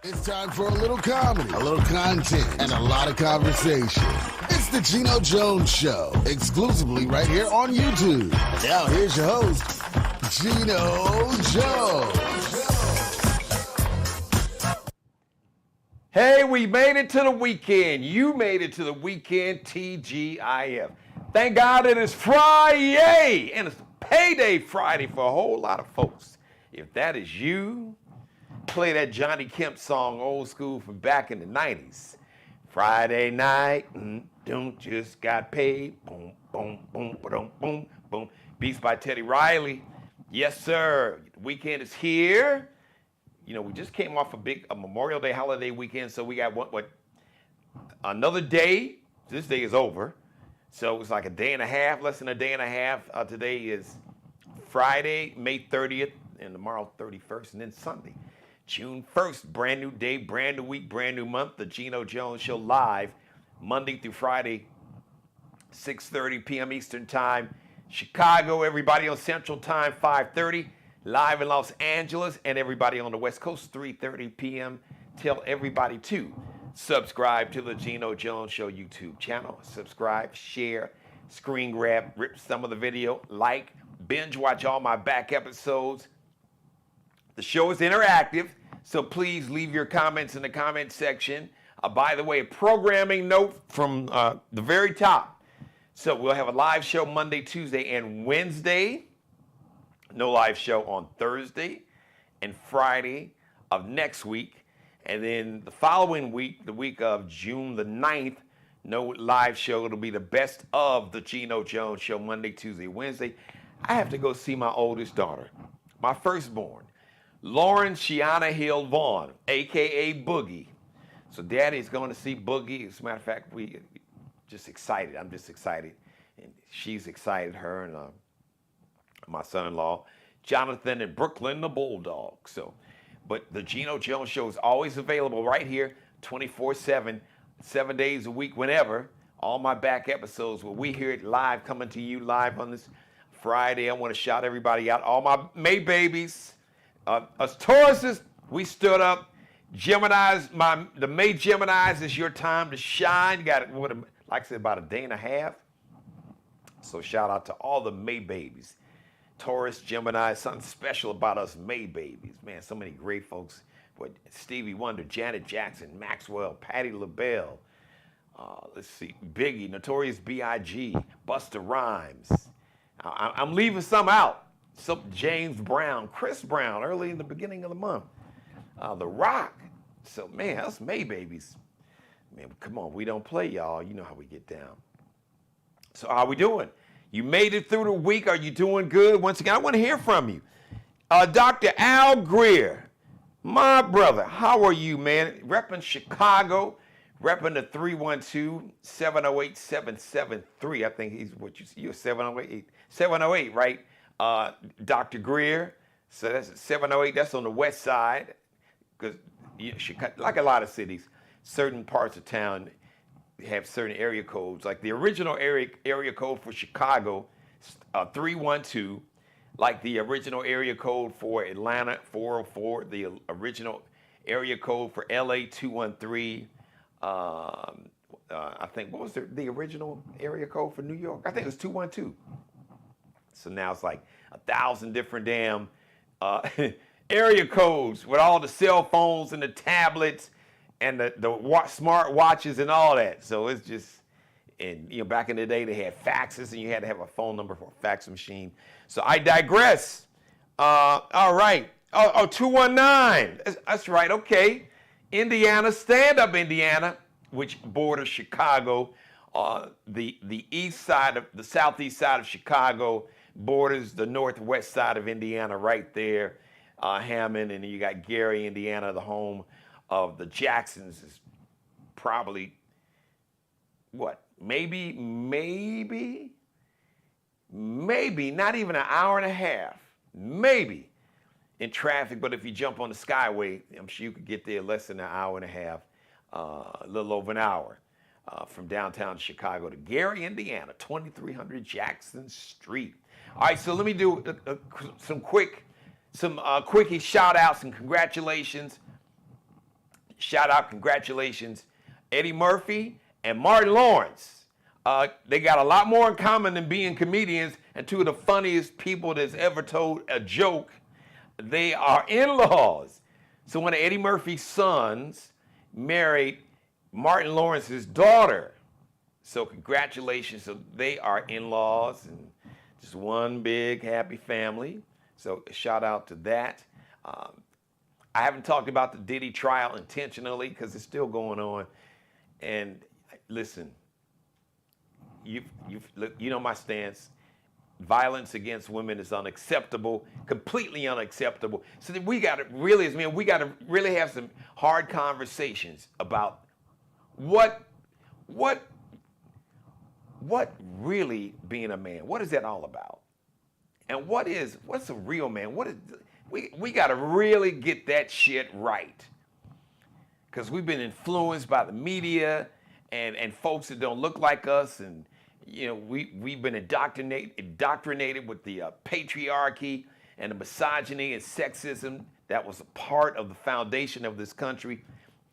It's time for a little comedy, a little content, and a lot of conversation. It's the Geno Jones Show, exclusively right here on YouTube. Now here's your host, Geno Jones. Hey, we made it to the weekend. You made it to the weekend, TGIF. Thank God it is Friday, and it's payday Friday for a whole lot of folks. If that is you, play that Johnny Kemp song, old school from back in the 90s. Friday night, don't just got paid. Boom, boom, boom, boom, boom, boom. Beats by Teddy Riley. Yes, sir. The weekend is here. You know, we just came off a Memorial Day holiday weekend, so we got another day. This day is over. So it's like a day and a half, less than a day and a half. Today is Friday, May 30th, and tomorrow 31st, and then Sunday, June 1st. Brand new day, brand new week, brand new month. The Geno Jones Show live, Monday through Friday, 6:30 p.m. Eastern Time. Chicago, everybody on Central Time, 5:30. Live in Los Angeles, and everybody on the West Coast, 3:30 p.m. Tell everybody to subscribe to the Geno Jones Show YouTube channel. Subscribe, share, screen grab, rip some of the video, like, binge watch all my back episodes. The show is interactive, so please leave your comments in the comment section. By the way, a programming note from the very top. So we'll have a live show Monday, Tuesday, and Wednesday. No live show on Thursday and Friday of next week. And then the following week, the week of June the 9th, no live show. It'll be the best of the Geno Jones Show, Monday, Tuesday, Wednesday. I have to go see my oldest daughter, my firstborn, Lauren Shiana Hill Vaughn, a.k.a. Boogie. So Daddy's going to see Boogie. As a matter of fact, we just excited. I'm just excited. And she's excited, her and my son-in-law, Jonathan and Brooklyn, the Bulldog. So, but the Geno Jones Show is always available right here, 24/7, 7 days a week, whenever. All my back episodes, where we hear it live, coming to you live on this Friday. I want to shout everybody out. All my May babies, us Tauruses, we stood up. Geminis, the May Geminis, is your time to shine. You got, like I said, about a day and a half. So shout out to all the May babies. Taurus, Gemini, something special about us May babies. Man, so many great folks. What, Stevie Wonder, Janet Jackson, Maxwell, Patti LaBelle. Let's see, Biggie, Notorious B.I.G., Busta Rhymes. I'm leaving some out. Some James Brown, Chris Brown, early in the beginning of the month. The Rock. So, man, us May babies. Man, come on, we don't play, y'all. You know how we get down. So how we doing? You made it through the week. Are you doing good? Once again, I want to hear from you. Dr. Al Greer, my brother, how are you, man? Repping Chicago, repping the 312-708-773. I think he's you're 708, right? Dr. Greer. So that's 708. That's on the west side, because Chicago, like a lot of cities, certain parts of town have certain area codes. Like the original area code for Chicago, 312, like the original area code for Atlanta, 404, the original area code for LA, 213. I think, what was the original area code for New York? I think it was 212. So now it's like 1,000 different damn area codes with all the cell phones and the tablets and the smart watches and all that. So it's just, and back in the day they had faxes and you had to have a phone number for a fax machine. So I digress. All right. 219. That's right. Okay. Indiana, stand up Indiana, which borders Chicago. The east side of the southeast side of Chicago borders the northwest side of Indiana right there. Hammond, and you got Gary, Indiana, the home of the Jacksons, is probably, maybe not even an hour and a half, maybe, in traffic. But if you jump on the Skyway, I'm sure you could get there less than an hour and a half, a little over an hour, from downtown Chicago to Gary, Indiana, 2300 Jackson Street. All right, so let me do some quickie shout outs and congratulations. shout out, congratulations, Eddie Murphy and Martin Lawrence. They got a lot more in common than being comedians, and two of the funniest people that's ever told a joke. They are in-laws. So one of Eddie Murphy's sons married Martin Lawrence's daughter. So congratulations. So they are in-laws and just one big happy family. So shout out to that. I haven't talked about the Diddy trial intentionally because it's still going on. And listen, you know my stance. Violence against women is unacceptable, completely unacceptable. So we got to really, as men, we got to really have some hard conversations about what really being a man. What is that all about? And what's a real man? We got to really get that shit right. Because we've been influenced by the media and folks that don't look like us, and we've been indoctrinated with the patriarchy and the misogyny and sexism that was a part of the foundation of this country.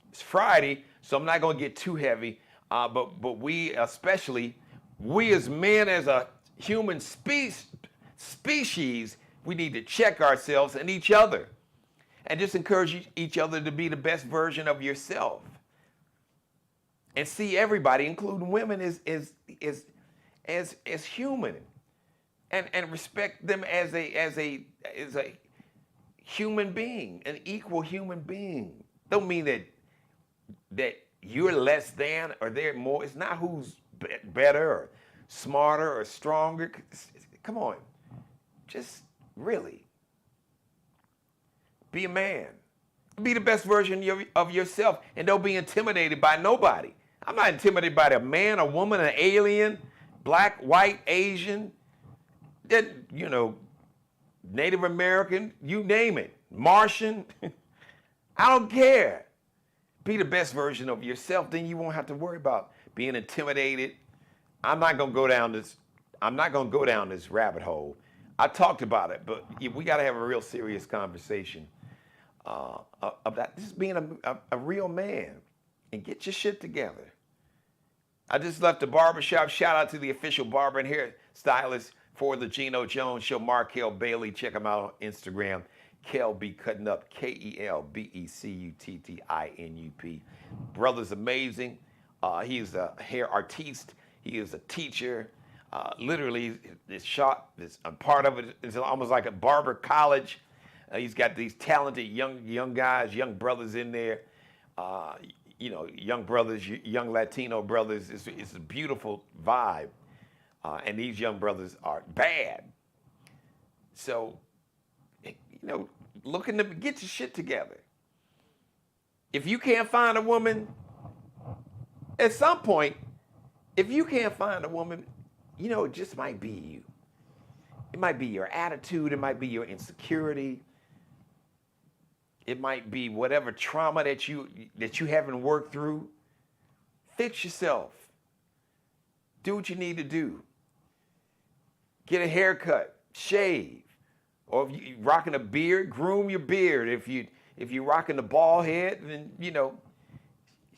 It's Friday, so I'm not going to get too heavy, but we especially, we as men, as a human species, we need to check ourselves and each other and just encourage each other to be the best version of yourself. And see everybody, including women, as human, and respect them as a human being, an equal human being. Don't mean that you're less than or they're more. It's not who's better or smarter or stronger. Come on, just really be a man. Be the best version of yourself, and don't be intimidated by nobody. I'm not intimidated by a man, a woman, an alien, black, white, Asian, Native American, you name it, Martian. I don't care. Be the best version of yourself, then you won't have to worry about being intimidated. I'm not gonna go down this rabbit hole. I talked about it, but we gotta have a real serious conversation about just being a real man and get your shit together. I just left the barbershop. Shout out to the official barber and hair stylist for the Geno Jones Show, Markel Bailey. Check him out on Instagram. Kelby Cutting Up, KELBECUTTINUP. Brother's amazing. He's a hair artiste. He is a teacher. Literally, this shop, a part of it is almost like a barber college. He's got these talented young guys, young brothers in there. Young brothers, young Latino brothers. It's a beautiful vibe. And these young brothers are bad. So, looking to get your shit together. If you can't find a woman, at some point, if you can't find a woman, it just might be you. It might be your attitude. It might be your insecurity. It might be whatever trauma that you haven't worked through. Fix yourself. Do what you need to do. Get a haircut, shave, or if you're rocking a beard, groom your beard. If you're rocking a bald head, then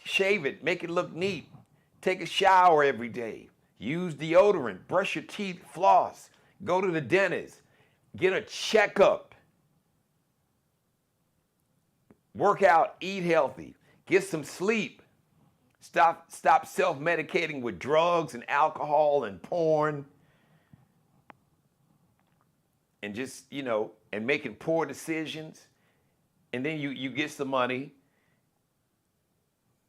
shave it, make it look neat. Take a shower every day. Use deodorant, brush your teeth, floss, go to the dentist, get a checkup. Work out, eat healthy, get some sleep. Stop self-medicating with drugs and alcohol and porn. And just, and making poor decisions. And then you get some money.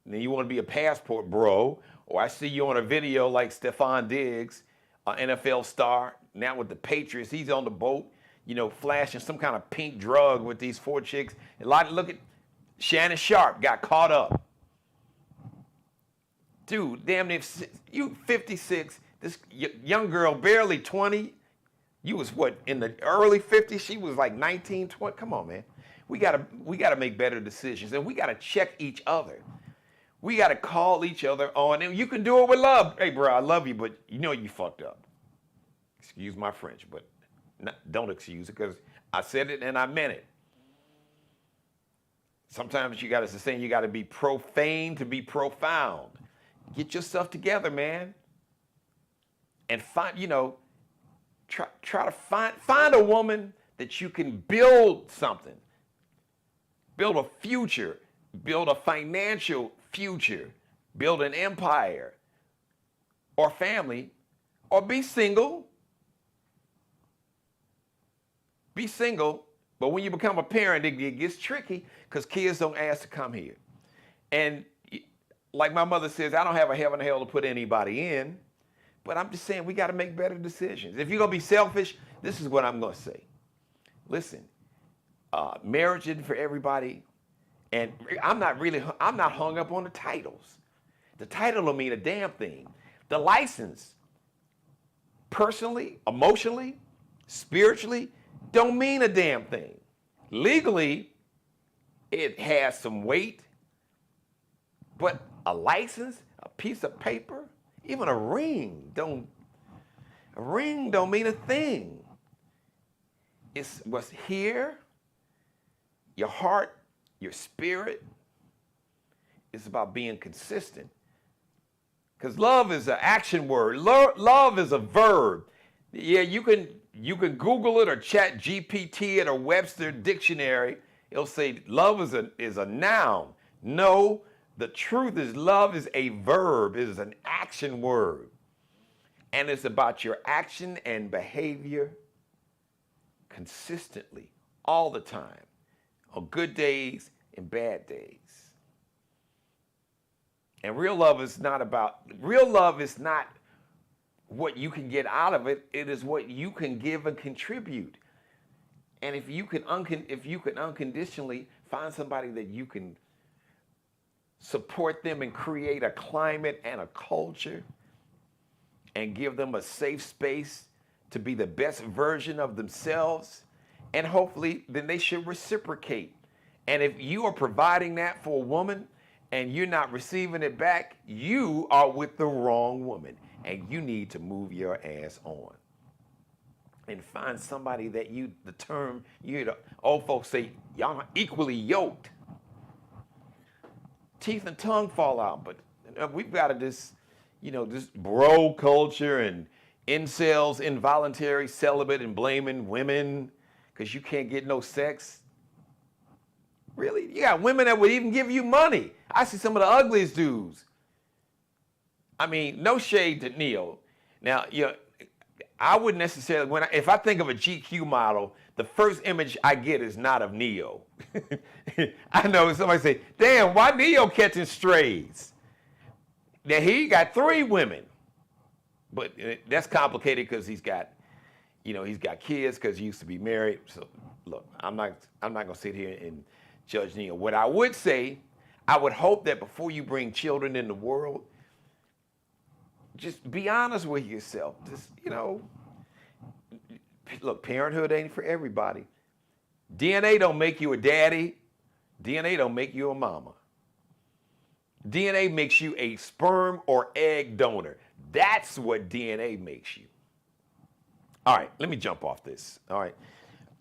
And then you want to be a passport bro. Or I see you on a video like Stephon Diggs, an NFL star, now with the Patriots. He's on the boat, flashing some kind of pink drug with these 4 chicks. Look at Shannon Sharp got caught up. Dude, damn near, you 56, this young girl, barely 20. You was what, in the early 50s? She was like 19, 20. Come on, man. We gotta make better decisions, and we gotta check each other. We gotta call each other on, and you can do it with love. Hey, bro, I love you, but you fucked up. Excuse my French, but don't excuse it, because I said it and I meant it. Sometimes you got to say you got to be profane to be profound. Get yourself together, man. And find, try to find a woman that you can build something. Build a future. Build a financial future. Build an empire or family, or be single. Be single, but when you become a parent, it gets tricky because kids don't ask to come here. And like my mother says, I don't have a heaven or hell to put anybody in, but I'm just saying we got to make better decisions. If you're going to be selfish, this is what I'm going to say. Listen, marriage isn't for everybody, and I'm not hung up on the titles. The title don't mean a damn thing. The license, personally, emotionally, spiritually, don't mean a damn thing. Legally, it has some weight, but a license, a piece of paper, even a ring don't mean a thing. It's what's here, your heart, your spirit. It's about being consistent. Because love is an action word. Love is a verb. Yeah, you can Google it or chat GPT it or Webster Dictionary. It'll say love is a noun. No, the truth is love is a verb. It is an action word. And it's about your action and behavior consistently, all the time, on good days and bad days. And real love is not what you can get out of it. It is what you can give and contribute. And if you can unconditionally find somebody that you can support them and create a climate and a culture and give them a safe space to be the best version of themselves, and hopefully then they should reciprocate. And if you are providing that for a woman and you're not receiving it back, you are with the wrong woman, and you need to move your ass on and find somebody that old folks say, y'all are equally yoked. Teeth and tongue fall out, but we've got this bro culture and incels, involuntary celibate, and blaming women because you can't get no sex. Really? You got women that would even give you money. I see some of the ugliest dudes. I mean, no shade to Neo. Now, I wouldn't necessarily, if I think of a GQ model, the first image I get is not of Neo. I know somebody say, damn, why Neo catching strays? Now, he got 3 women. But that's complicated because he's got kids because he used to be married. So, look, I'm not going to sit here and judge Neo. What I would say, I would hope that before you bring children in the world, just be honest with yourself. Just, look, parenthood ain't for everybody. DNA don't make you a daddy. DNA don't make you a mama. DNA makes you a sperm or egg donor. That's what DNA makes you. All right, let me jump off this. All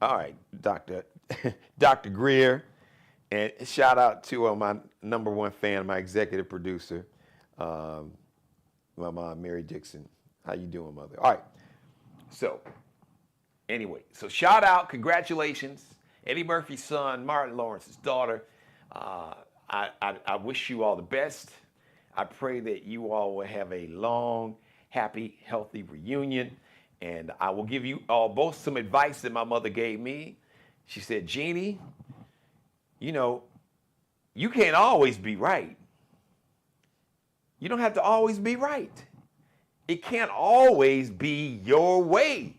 right, Dr. Greer, and shout out to my number one fan, my executive producer, my mom, Mary Dixon. How you doing, mother? All right. So, anyway, shout out, congratulations, Eddie Murphy's son, Martin Lawrence's daughter. I wish you all the best. I pray that you all will have a long, happy, healthy reunion. And I will give you all both some advice that my mother gave me. She said, Jeannie, you can't always be right. You don't have to always be right. It can't always be your way.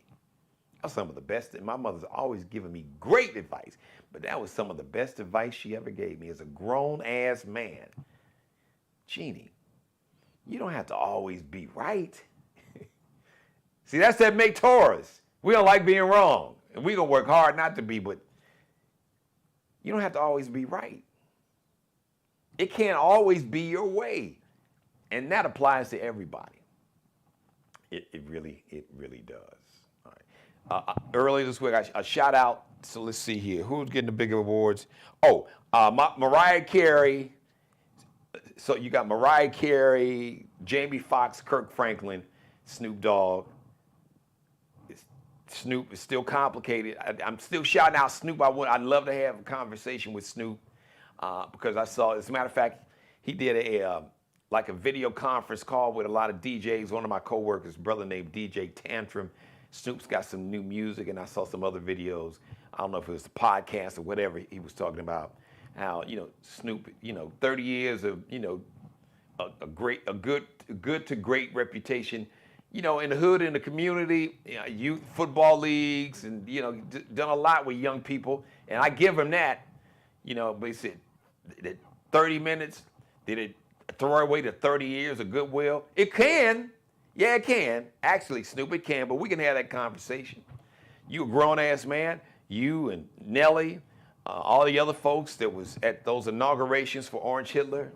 That's some of the best. My mother's always given me great advice, but that was some of the best advice she ever gave me as a grown-ass man. Jeannie, you don't have to always be right. See, that's that make Taurus. We don't like being wrong, and we're going to work hard not to be, but you don't have to always be right. It can't always be your way, and that applies to everybody. It really does. All right. Earlier this week, I shout out So let's see here. Who's getting the bigger awards? Oh, Mariah Carey. So you got Mariah Carey, Jamie Foxx, Kirk Franklin, Snoop Dogg. Snoop is still complicated. I'm still shouting out Snoop. I'd love to have a conversation with Snoop because I saw, as a matter of fact, he did a video conference call with a lot of DJs. One of my coworkers, brother named DJ Tantrum. Snoop's got some new music, and I saw some other videos. I don't know if it was a podcast or whatever he was talking about. How, Snoop, 30 years of, a good to great reputation, in the hood, in the community, youth football leagues, and, done a lot with young people. And I give him that, but he said, 30 minutes, did it throw away to 30 years of goodwill? It can. Yeah, it can. Actually, Snoop, it can, but we can have that conversation. You a grown-ass man, you and Nelly, all the other folks that was at those inaugurations for Orange Hitler,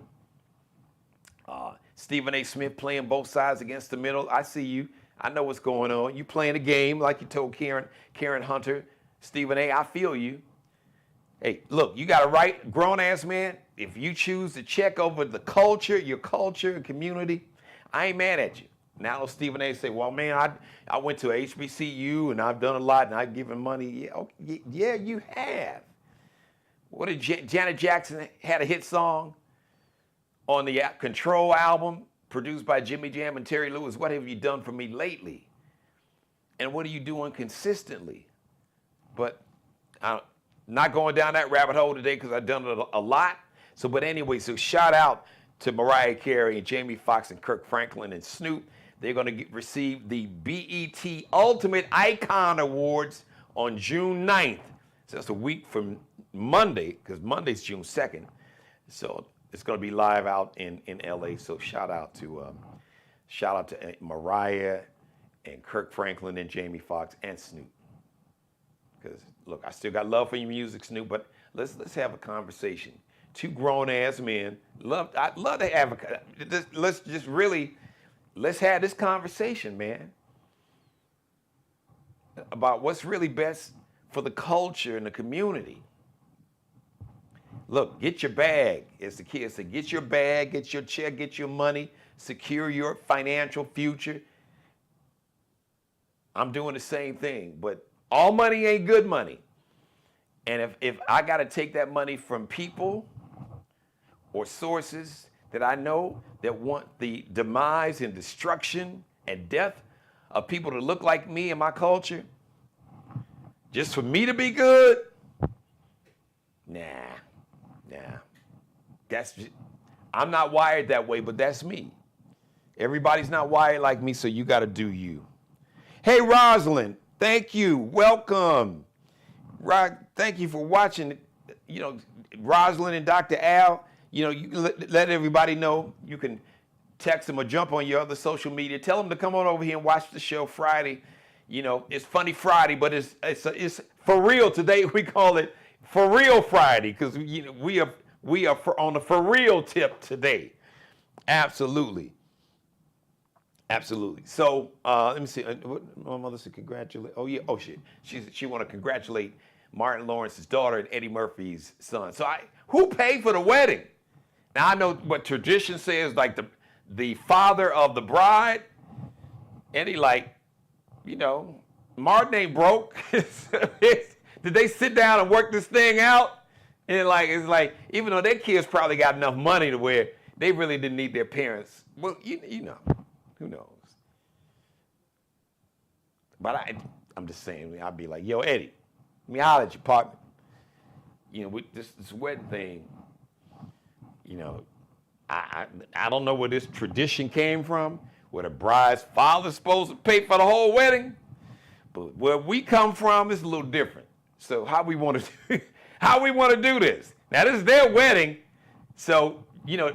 Stephen A. Smith playing both sides against the middle. I see you. I know what's going on. You playing a game like you told Karen Hunter. Stephen A., I feel you. Hey, look, you got a right, grown-ass man. If you choose to check over the culture, your culture and community, I ain't mad at you. Now Stephen A. say, well, man, I went to HBCU and I've done a lot and I've given money. Yeah, okay, yeah, you have. What did Janet Jackson had a hit song on the Control album produced by Jimmy Jam and Terry Lewis? What have you done for me lately? And what are you doing consistently? But I'm not going down that rabbit hole today because I've done it a lot. So, but anyway, so shout out to Mariah Carey and Jamie Foxx and Kirk Franklin and Snoop. They're going to receive the BET Ultimate Icon Awards on June 9th. So that's a week from Monday, because Monday's June 2nd. So it's going to be live out in LA. So shout out to Mariah and Kirk Franklin and Jamie Foxx and Snoop. Because look, I still got love for your music, Snoop, but let's have a conversation. Two grown-ass men. I'd love to have let's have this conversation, man, about what's really best for the culture and the community. Look, get your bag, as the kids say. Get your bag, get your check, get your money, secure your financial future. I'm doing the same thing, but all money ain't good money. And if I got to take that money from people or sources that I know that want the demise and destruction and death of people to look like me and my culture, just for me to be good, nah. I'm not wired that way, but that's me. Everybody's not wired like me, so you got to do you. Hey, Rosalind, thank you. Welcome. Thank you for watching. Rosalind and Dr. Al, you let everybody know. You can text them or jump on your other social media. Tell them to come on over here and watch the show Friday. It's Funny Friday, but it's for real today. We call it For Real Friday because we are on the for real tip today. Absolutely. So let me see. My mother said congratulate. Oh yeah. Oh shit. She want to congratulate Martin Lawrence's daughter and Eddie Murphy's son. So who paid for the wedding? Now I know what tradition says, like the father of the bride. Eddie, Martin ain't broke. Did they sit down and work this thing out? And it's like even though their kids probably got enough money to where they really didn't need their parents. Well, who knows? But I'm just saying, I'd be like, yo, Eddie, let me holler at you, partner. With this wedding thing, I don't know where this tradition came from, where the bride's father's supposed to pay for the whole wedding. But where we come from, it's a little different. So how we want to do this? Now this is their wedding, so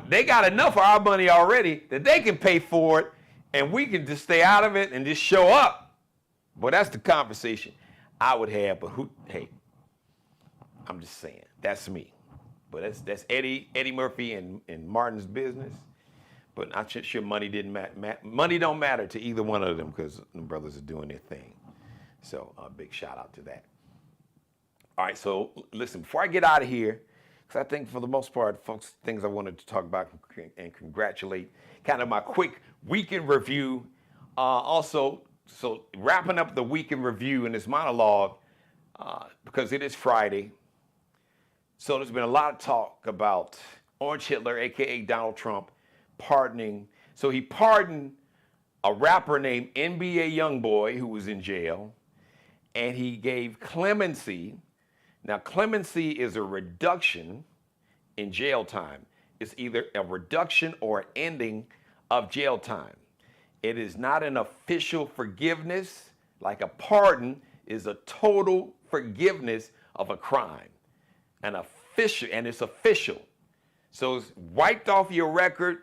they got enough of our money already that they can pay for it, and we can just stay out of it and just show up. But that's the conversation I would have. But hey, I'm just saying that's me. But that's Eddie Murphy and Martin's business. But I'm sure money didn't matter. Money don't matter to either one of them because the brothers are doing their thing. So a big shout out to that. All right, so listen, before I get out of here, because I think for the most part, folks, things I wanted to talk about and congratulate, kind of my quick weekend review. Also, so wrapping up the weekend review in this monologue, because it is Friday. So there's been a lot of talk about Orange Hitler, AKA Donald Trump, pardoning. So he pardoned a rapper named NBA Youngboy who was in jail, and he gave clemency. Now, clemency is a reduction in jail time. It's either a reduction or ending of jail time. It is not an official forgiveness, like a pardon is a total forgiveness of a crime. And it's official. So it's wiped off your record.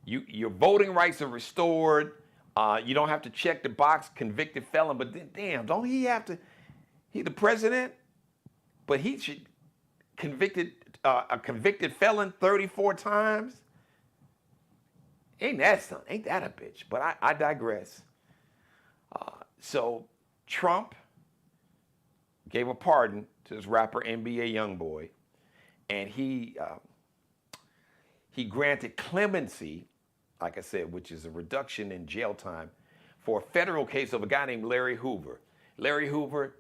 Your voting rights are restored. You don't have to check the box, convicted felon. But then, damn, don't he have to? He the president, but he should a convicted felon 34 times. Ain't that something? Ain't that a bitch? But I digress. So Trump gave a pardon to this rapper NBA Youngboy, and he granted clemency, like I said, which is a reduction in jail time, for a federal case of a guy named Larry Hoover. Larry Hoover,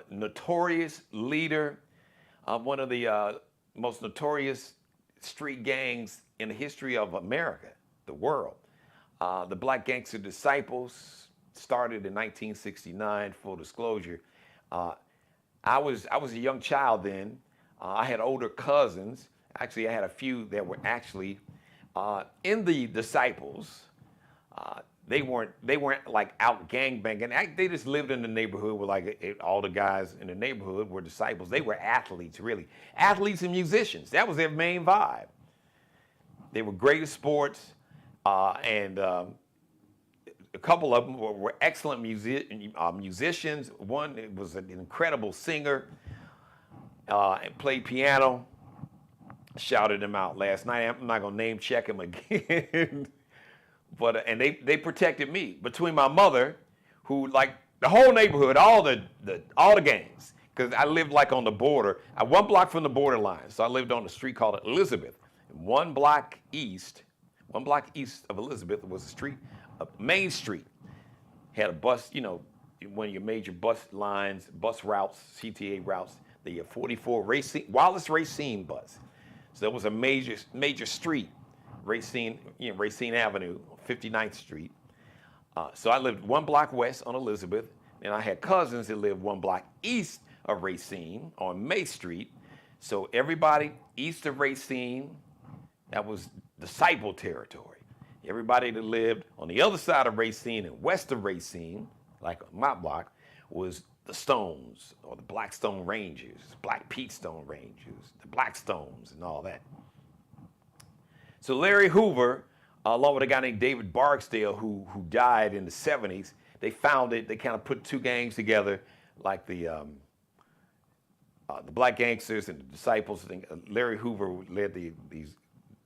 notorious leader of one of the most notorious street gangs in the history of America, the world. The Black Gangster Disciples started in 1969, full disclosure. I was a young child then. I had older cousins. Actually, I had a few that were actually in the Disciples. They weren't like out gangbanging. They just lived in the neighborhood with all the guys in the neighborhood were disciples. They were athletes, really. Athletes and musicians. That was their main vibe. They were great at sports, and a couple of them were excellent musicians. One was an incredible singer and played piano. Shouted him out last night. I'm not gonna name check him again. But and they protected me between my mother, who like the whole neighborhood, all the gangs, because I lived like on the border, one block from the borderline. So I lived on a street called Elizabeth. One block east of Elizabeth was a street, Main Street, had a bus, one of your major bus lines, bus routes, CTA routes. The 44 Wallace Racine bus. So there was a major street, Racine Avenue, 59th Street. So I lived one block west on Elizabeth, and I had cousins that lived one block east of Racine on May Street. So everybody east of Racine, that was disciple territory. Everybody that lived on the other side of Racine and west of Racine, like my block, was the Stones, or the Blackstone Rangers, Black Pete Stone Rangers, the Blackstones, and all that. So Larry Hoover, along with a guy named David Barksdale, who died in the 70s, they kind of put two gangs together, like the Black Gangsters and the Disciples. Larry Hoover led the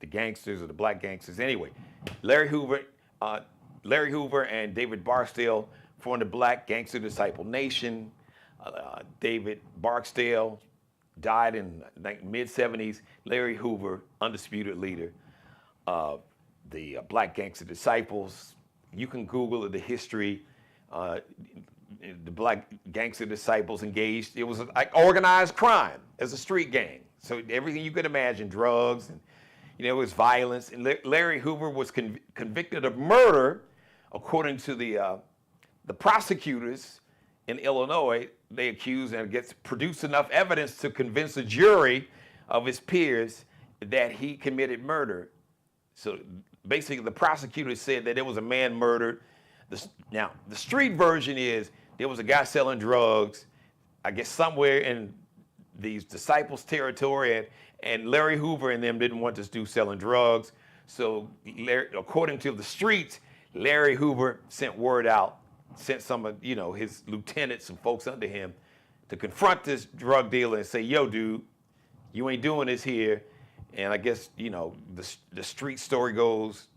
gangsters, or the Black Gangsters. Anyway, Larry Hoover and David Barksdale formed the Black Gangster Disciple Nation. David Barksdale died in mid-70s. Larry Hoover, undisputed leader of the Black Gangster Disciples. You can Google the history. The Black Gangster Disciples engaged. It was like organized crime as a street gang. So everything you could imagine, drugs, and it was violence. And Larry Hoover was convicted of murder, according to the prosecutors in Illinois. They accused and gets produced enough evidence to convince a jury of his peers that he committed murder. So basically, the prosecutor said that there was a man murdered. Now, the street version is there was a guy selling drugs, I guess somewhere in these disciples' territory, and Larry Hoover and them didn't want this dude selling drugs. So according to the streets, Larry Hoover sent word out, sent some of his lieutenants and folks under him to confront this drug dealer and say, yo, dude, you ain't doing this here. And I guess, the street story goes,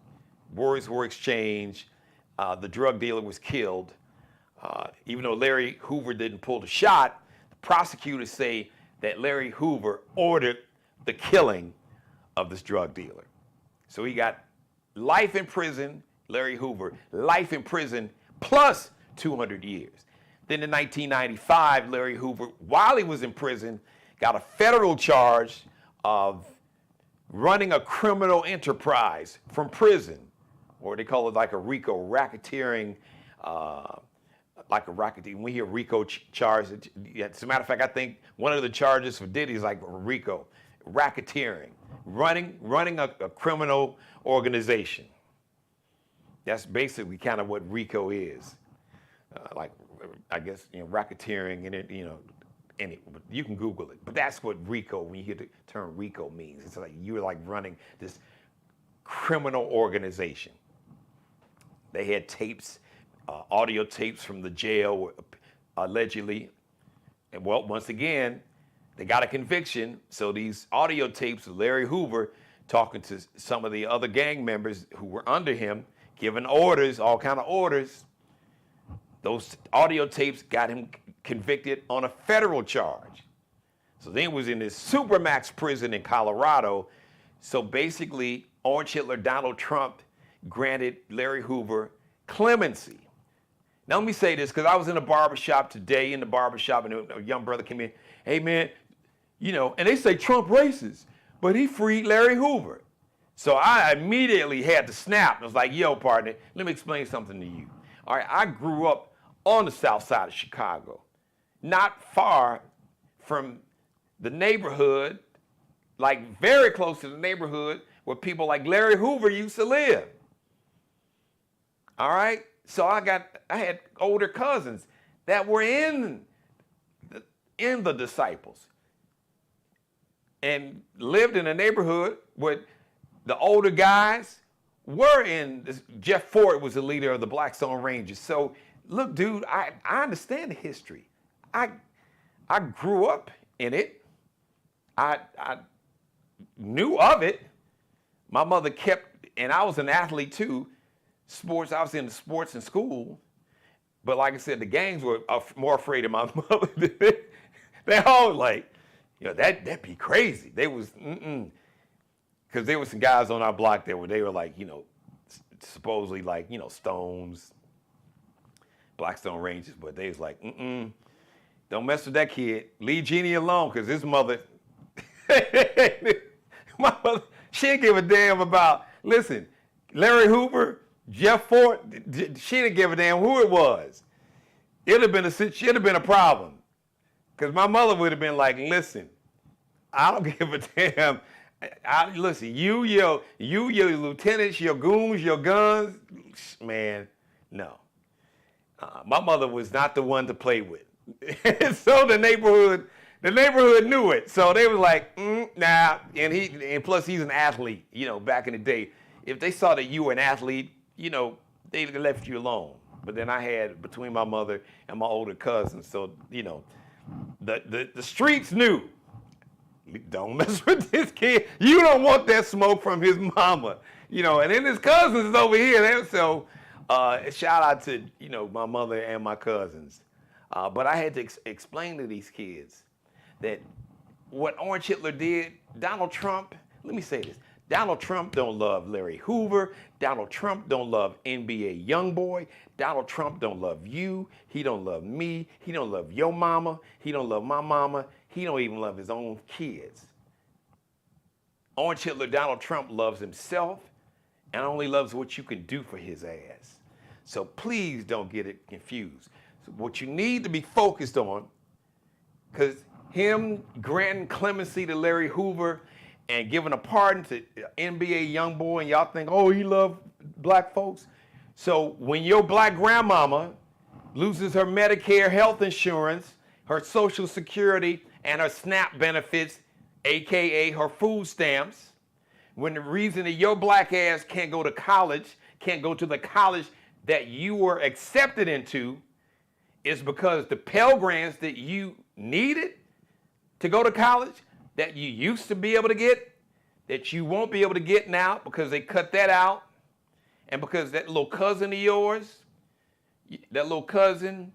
words were exchanged. The drug dealer was killed. Even though Larry Hoover didn't pull the shot, the prosecutors say that Larry Hoover ordered the killing of this drug dealer. So he got life in prison, Larry Hoover, life in prison plus 200 years. Then in 1995, Larry Hoover, while he was in prison, got a federal charge of running a criminal enterprise from prison, or they call it like a RICO, racketeering, like a racketeer. When we hear RICO charge, as a matter of fact, I think one of the charges for Diddy is like RICO, racketeering, running a criminal organization. That's basically kind of what RICO is. Like, I guess, racketeering, and it, you can Google it. But that's what RICO, when you hear the term RICO, means. It's like you're like running this criminal organization. They had tapes, audio tapes from the jail, allegedly. And well, once again, they got a conviction. So these audio tapes of Larry Hoover talking to some of the other gang members who were under him, giving orders, all kind of orders. Those audio tapes got him convicted on a federal charge. So then he was in this supermax prison in Colorado. So basically, Orange Hitler Donald Trump granted Larry Hoover clemency. Now let me say this, because I was in a barbershop today, and a young brother came in, hey man, and they say Trump racist, but he freed Larry Hoover. So I immediately had to snap. I was like, yo, partner, let me explain something to you. All right, I grew up on the south side of Chicago, not far from the neighborhood, like very close to the neighborhood where people like Larry Hoover used to live. All right, so I had older cousins that were in the Disciples and lived in a neighborhood where the older guys were in. Jeff Ford was the leader of the Blackstone Rangers. So look, dude, I understand the history. I grew up in it. I knew of it. My mother kept, and I was an athlete too. Sports, I was into sports in school. But like I said, the gangs were more afraid of my mother. They all like, that'd be crazy. They was, because there were some guys on our block they were like, supposedly like, Stones, Blackstone Rangers, but they was like, don't mess with that kid. Leave Jeannie alone, because his mother, my mother, she didn't give a damn about, listen, Larry Hoover, Jeff Ford, she didn't give a damn who it was. It'd have been a problem. Because my mother would have been like, listen, I don't give a damn. Listen, your lieutenants, your goons, your guns, man, no. My mother was not the one to play with. So the neighborhood knew it. So they was like, nah. And plus he's an athlete, back in the day. If they saw that you were an athlete, they left you alone. But then I had, between my mother and my older cousins, so, the streets knew. Don't mess with this kid. You don't want that smoke from his mama. And then his cousins is over here. So shout out to, my mother and my cousins. But I had to explain to these kids that what Orange Hitler did, Donald Trump, let me say this. Donald Trump don't love Larry Hoover. Donald Trump don't love NBA YoungBoy. Donald Trump don't love you. He don't love me. He don't love your mama. He don't love my mama. He don't even love his own kids. Orange Hitler Donald Trump loves himself and only loves what you can do for his ass. So please don't get it confused. So what you need to be focused on, because him granting clemency to Larry Hoover and giving a pardon to NBA YoungBoy, and y'all think, oh, he loved black folks. So when your black grandmama loses her Medicare health insurance, her Social Security, and her SNAP benefits, AKA her food stamps, when the reason that your black ass can't go to college, can't go to the college that you were accepted into, is because the Pell Grants that you needed to go to college, that you used to be able to get, that you won't be able to get now because they cut that out, and because that little cousin of yours, that little cousin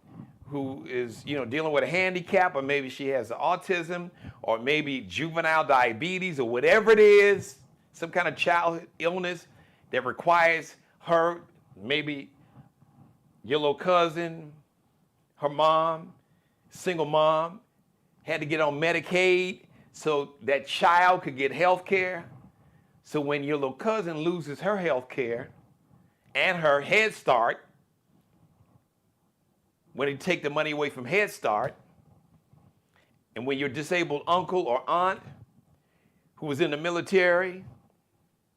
who is, dealing with a handicap, or maybe she has autism, or maybe juvenile diabetes, or whatever it is, some kind of childhood illness that requires her, maybe your little cousin, her mom, single mom, had to get on Medicaid so that child could get health care. So when your little cousin loses her health care and her Head Start, when they take the money away from Head Start, and when your disabled uncle or aunt who was in the military,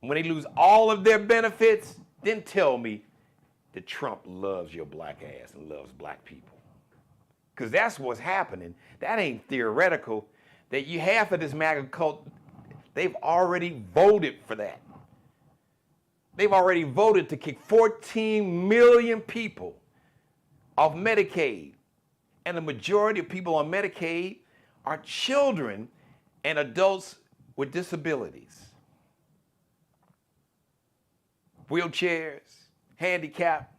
when they lose all of their benefits, then tell me that Trump loves your black ass and loves black people. Because that's what's happening. That ain't theoretical. That you half of this MAGA cult, they've already voted for that. They've already voted to kick 14 million people off Medicaid. And the majority of people on Medicaid are children and adults with disabilities. Wheelchairs, handicapped,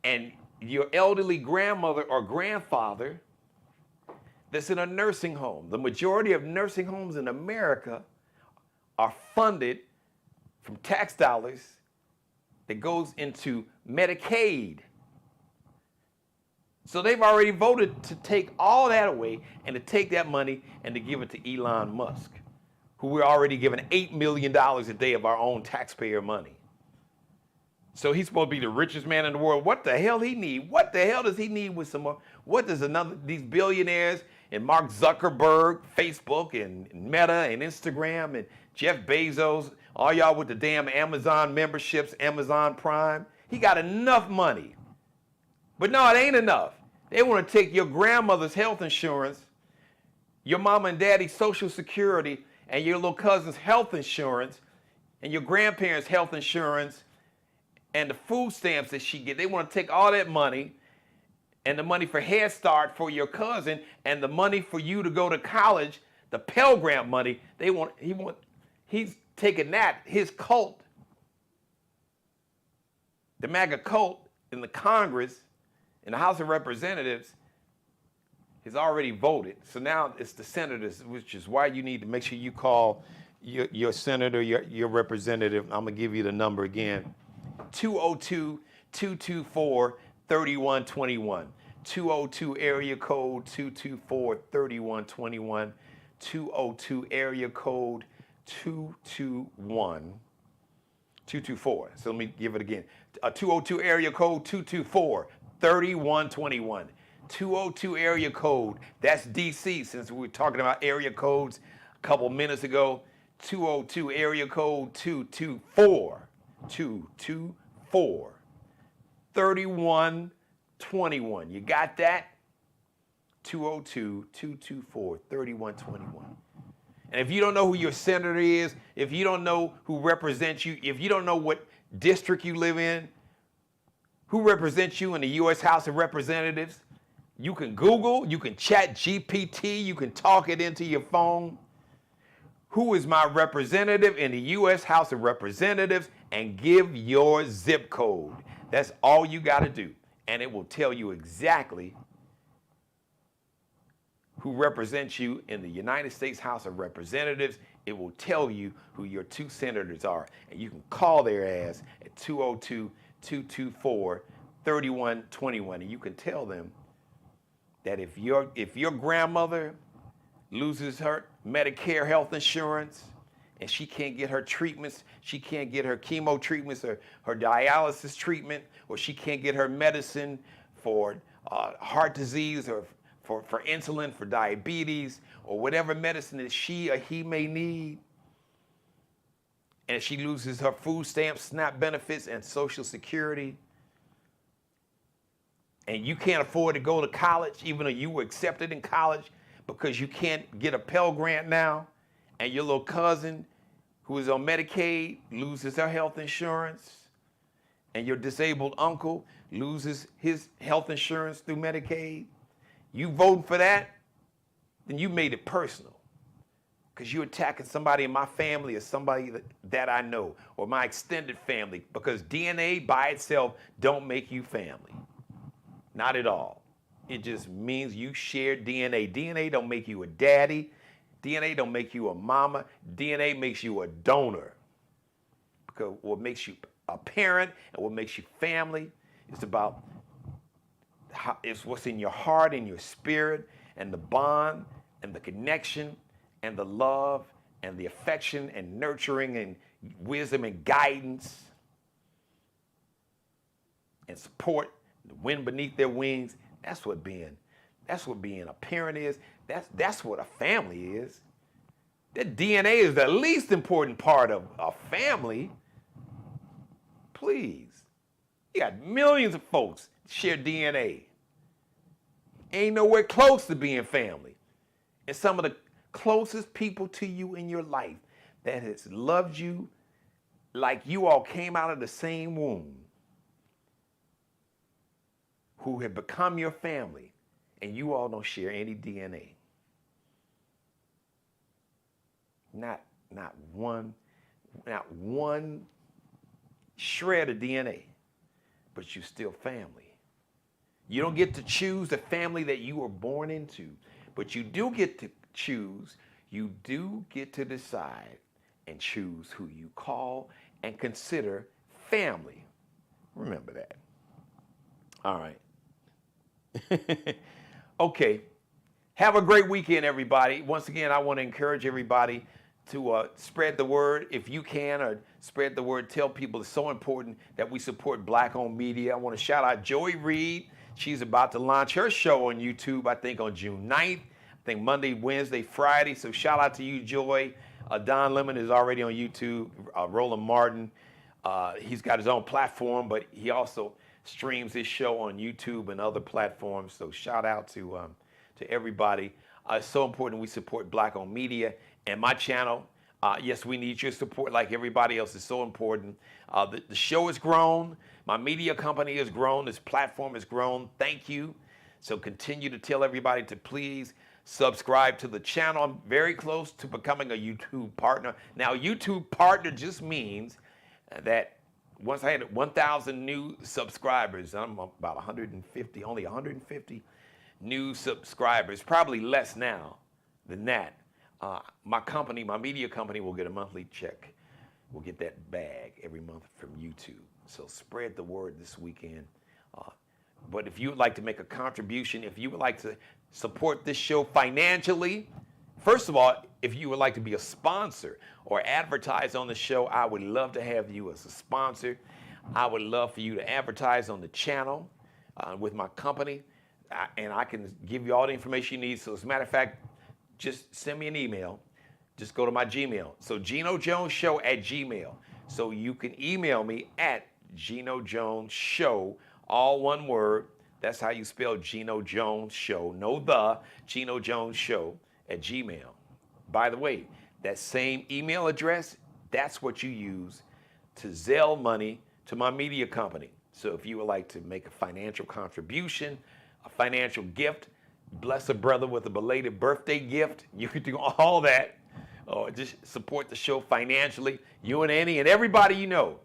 and your elderly grandmother or grandfather that's in a nursing home. The majority of nursing homes in America are funded from tax dollars that goes into Medicaid. So they've already voted to take all that away and to take that money and to give it to Elon Musk, who we're already giving $8 million a day of our own taxpayer money. So he's supposed to be the richest man in the world. What the hell he need? What the hell does he need with some more? What does these billionaires and Mark Zuckerberg, Facebook and Meta and Instagram and Jeff Bezos, all y'all with the damn Amazon memberships, Amazon Prime, he got enough money. But no, it ain't enough. They want to take your grandmother's health insurance, your mama and daddy's Social Security, and your little cousin's health insurance, and your grandparents' health insurance, and the food stamps that she get. They want to take all that money, and the money for Head Start for your cousin, and the money for you to go to college, the Pell Grant money. He's taking that, his cult, the MAGA cult in the Congress, in the House of Representatives, has already voted. So now it's the senators, which is why you need to make sure you call your senator, your representative. I'm going to give you the number again. 202-224-3121. 202 area code 224-3121. 202 area code 224. So let me give it again. 202 area code 224-3121. 202 area code, that's DC, since we were talking about area codes a couple minutes ago. 202 area code 224-3121. You got that? 202-224-3121. And if you don't know who your senator is, if you don't know who represents you, if you don't know what district you live in, who represents you in the U.S. House of Representatives, you can Google, you can chat GPT, you can talk it into your phone. Who is my representative in the U.S. House of Representatives, and give your zip code. That's all you got to do. And it will tell you exactly who represents you in the United States House of Representatives. It will tell you who your two senators are. And you can call their ass at 202-224-3121. And you can tell them that if your grandmother loses her Medicare health insurance and she can't get her treatments, she can't get her chemo treatments or her dialysis treatment, or she can't get her medicine for heart disease or for insulin, for diabetes, or whatever medicine that she or he may need, and she loses her food stamps, SNAP benefits, and Social Security, and you can't afford to go to college, even though you were accepted in college, because you can't get a Pell Grant now, and your little cousin who is on Medicaid loses her health insurance, and your disabled uncle loses his health insurance through Medicaid, you voting for that, then you made it personal, because you're attacking somebody in my family or somebody that I know, or my extended family, because DNA by itself don't make you family. Not at all. It just means you share DNA. DNA don't make you a daddy. DNA don't make you a mama. DNA makes you a donor. Because what makes you a parent and what makes you family is about it's what's in your heart and your spirit and the bond and the connection and the love and the affection and nurturing and wisdom and guidance and support, the wind beneath their wings. That's what being a parent is. That's what a family is. That DNA is the least important part of a family. Please. You got millions of folks share DNA. Ain't nowhere close to being family. And some of the closest people to you in your life that has loved you like you all came out of the same womb, who have become your family, and you all don't share any DNA. Not one shred of DNA, but you still family. You don't get to choose the family that you were born into, but you do get to choose, you do get to decide and choose who you call and consider family. Remember that. All right. Okay. Have a great weekend, everybody. Once again, I want to encourage everybody to spread the word if you can, or spread the word. Tell people it's so important that we support Black-owned media. I want to shout out Joy Reid. She's about to launch her show on YouTube, I think on June 9th. I think Monday, Wednesday, Friday. So shout out to you, Joy. Don Lemon is already on YouTube. Roland Martin, he's got his own platform, but he also streams his show on YouTube and other platforms. So shout out to everybody. It's so important we support Black-owned media. And my channel, yes, we need your support like everybody else. It's so important. The show has grown. My media company has grown. This platform has grown. Thank you. So continue to tell everybody to please subscribe to the channel. I'm very close to becoming a YouTube partner. Now, YouTube partner just means that once I had 1,000 new subscribers, I'm about 150, only 150 new subscribers, probably less now than that. My company, my media company, will get a monthly check. We'll get that bag every month from YouTube. So spread the word this weekend. But if you would like to make a contribution, if you would like to support this show financially, first of all, if you would like to be a sponsor or advertise on the show, I would love to have you as a sponsor. I would love for you to advertise on the channel with my company, and I can give you all the information you need. So as a matter of fact, just send me an email. Just go to my Gmail. So GenoJonesShow@gmail. So you can email me at GenoJonesShow, all one word. That's how you spell Geno Jones Show. No the, Geno Jones Show @gmail. By the way, that same email address, that's what you use to Zelle money to my media company. So if you would like to make a financial contribution, a financial gift, bless a brother with a belated birthday gift, you can do all that. Or just support the show financially, you and Annie and everybody you know.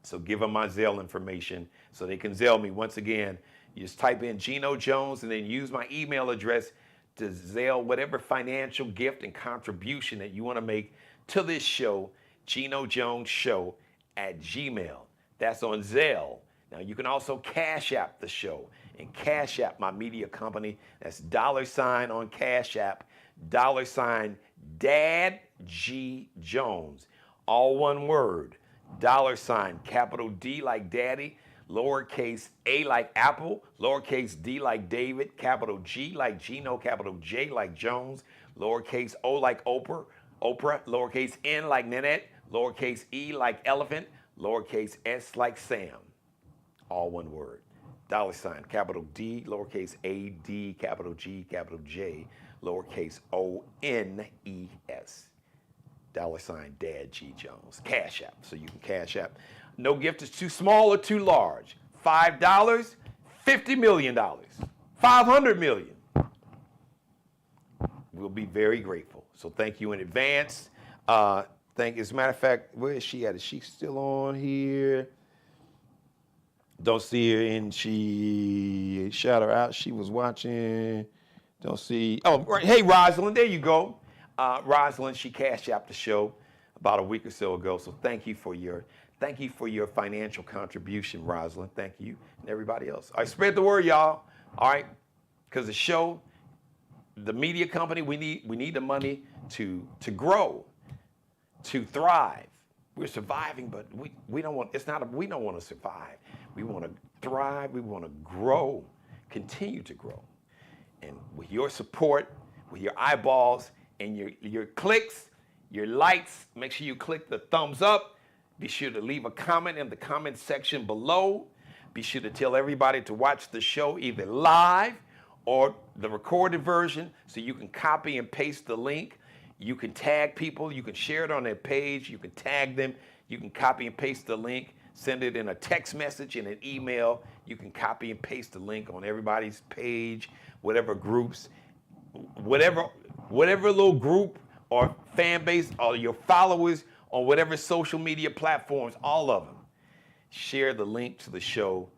So give them my Zelle information so they can Zelle me. Once again, you just type in Geno Jones and then use my email address to Zelle whatever financial gift and contribution that you want to make to this show, GenoJonesShow@gmail. That's on Zelle. Now you can also Cash App the show and Cash App my media company. That's $ on Cash App, $ Dad G Jones, all one word. $ capital D like Daddy, lowercase a like Apple, lowercase d like David, capital G like Geno, capital J like Jones, lowercase o like Oprah, lowercase n like Nanette, lowercase e like Elephant, lowercase s like Sam, all one word. $ capital D, lowercase a d, capital G, capital J, lowercase o n e s. $ Dad G Jones. Cash App. So you can Cash App. No gift is too small or too large. $5, $50 million. $500 million. We'll be very grateful. So thank you in advance. As a matter of fact, where is she at? Is she still on here? Don't see her, and she shout her out. She was watching. Don't see. Oh, right. Hey, Rosalind, there you go. Rosalind, she cashed out the show about a week or so ago. So thank you for your financial contribution, Rosalind. Thank you and everybody else. All right, spread the word, y'all. All right, because the show, the media company, we need the money to grow, to thrive. We're surviving, but we don't want. We don't want to survive. We want to thrive. We want to grow, continue to grow. And with your support, with your eyeballs and your clicks, your likes, make sure you click the thumbs up. Be sure to leave a comment in the comment section below. Be sure to tell everybody to watch the show either live or the recorded version so you can copy and paste the link. You can tag people. You can share it on their page. You can tag them. You can copy and paste the link. Send it in a text message, in an email. You can copy and paste the link on everybody's page, whatever groups, whatever little group or fan base or your followers on whatever social media platforms, all of them. Share the link to the show.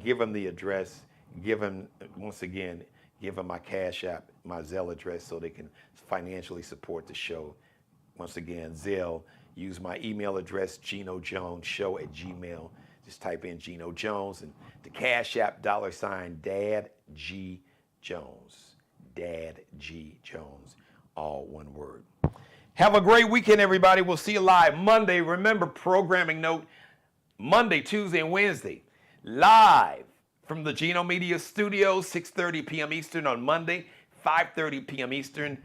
Give them the address. Give them, once again, give them my Cash App, my Zelle address so they can financially support the show. Once again, Zelle. Use my email address, GenoJonesShow@gmail. Just type in Geno Jones and the Cash App $Dad G Jones. Dad G Jones. All one word. Have a great weekend, everybody. We'll see you live Monday. Remember, programming note, Monday, Tuesday, and Wednesday. Live from the Geno Media Studios, 6:30 p.m. Eastern on Monday, 5:30 p.m. Eastern.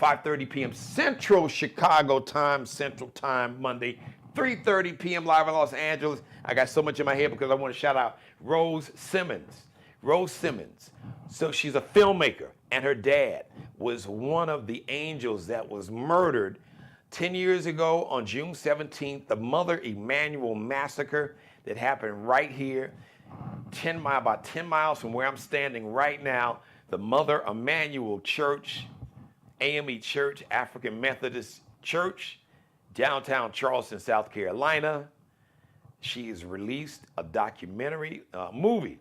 5:30 p.m. Central Chicago time, Central Time, Monday, 3:30 p.m. live in Los Angeles. I got so much in my head because I want to shout out Rose Simmons. Rose Simmons. So she's a filmmaker, and her dad was one of the angels that was murdered 10 years ago on June 17th, the Mother Emanuel massacre that happened right here, about 10 miles from where I'm standing right now, the Mother Emanuel Church, AME Church, African Methodist Church, downtown Charleston, South Carolina. She has released a documentary, movie.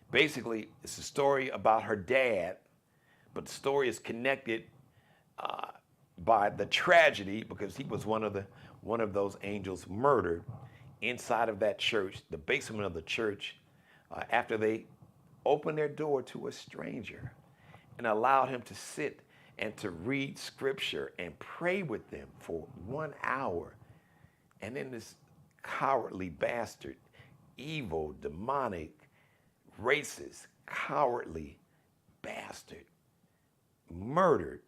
Basically, it's a story about her dad, but the story is connected by the tragedy because he was one of those angels murdered inside of that church, the basement of the church, after they opened their door to a stranger and allowed him to sit and to read scripture and pray with them for 1 hour. And then this cowardly bastard, evil, demonic, racist, cowardly bastard murdered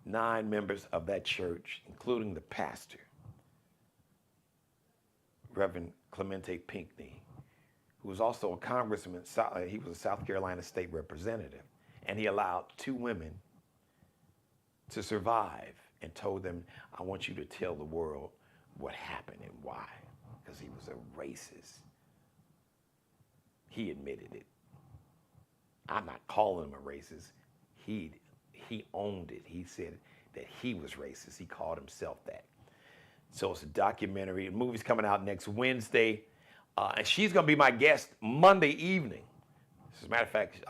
9 members of that church, including the pastor, Reverend Clemente Pinckney, who was also a congressman. He was a South Carolina state representative. And he allowed 2 women to survive and told them, I want you to tell the world what happened and why, because he was a racist. He admitted it. I'm not calling him a racist. He owned it. He said that he was racist. He called himself that. So it's a documentary. The movie's coming out next Wednesday. And she's going to be my guest Monday evening. As a matter of fact,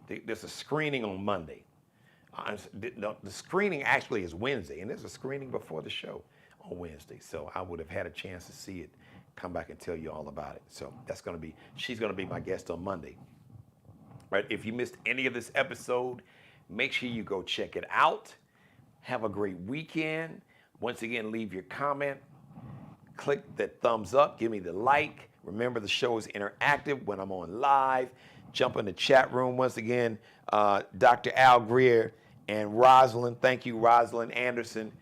there's a screening on Monday. The screening actually is Wednesday, and there's a screening before the show on Wednesday. So I would have had a chance to see it, come back and tell you all about it. So she's going to be my guest on Monday. Right? If you missed any of this episode, make sure you go check it out. Have a great weekend. Once again, leave your comment. Click that thumbs up. Give me the like. Remember, the show is interactive when I'm on live. Jump in the chat room. Once again, Dr. Al Greer and Rosalind. Thank you, Rosalind Anderson,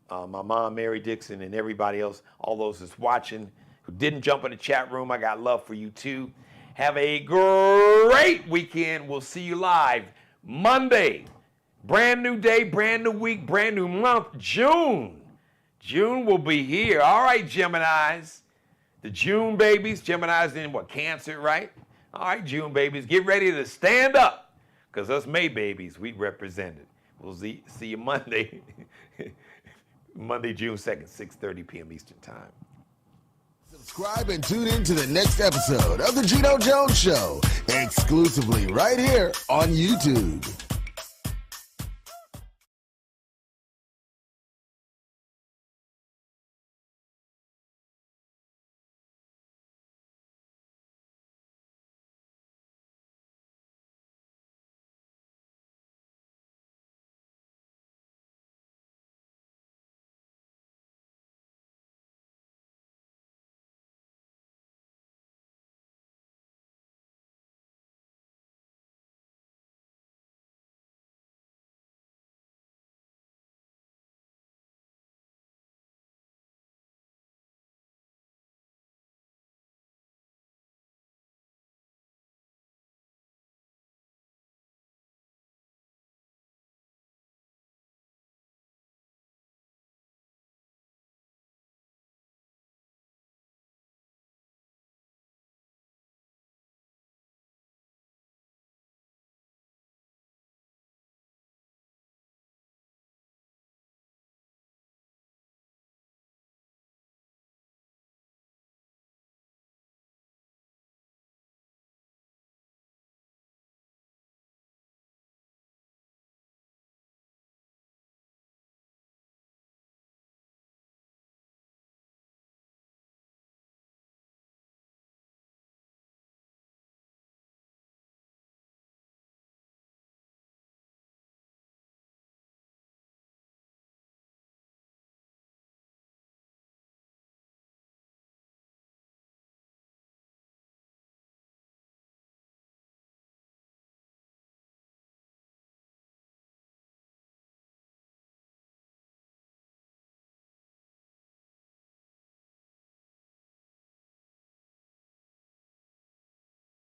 my mom, Mary Dixon, and everybody else, all those that's watching who didn't jump in the chat room. I got love for you, too. Have a great weekend. We'll see you live Monday. Brand new day, brand new week, brand new month, June. June will be here. All right, Geminis. The June babies. Geminis in what? Cancer, right? All right, June babies. Get ready to stand up because us May babies, we represented. We'll see you Monday. Monday, June 2nd, 6:30 p.m. Eastern Time. Subscribe and tune in to the next episode of the Geno Jones Show, exclusively right here on YouTube.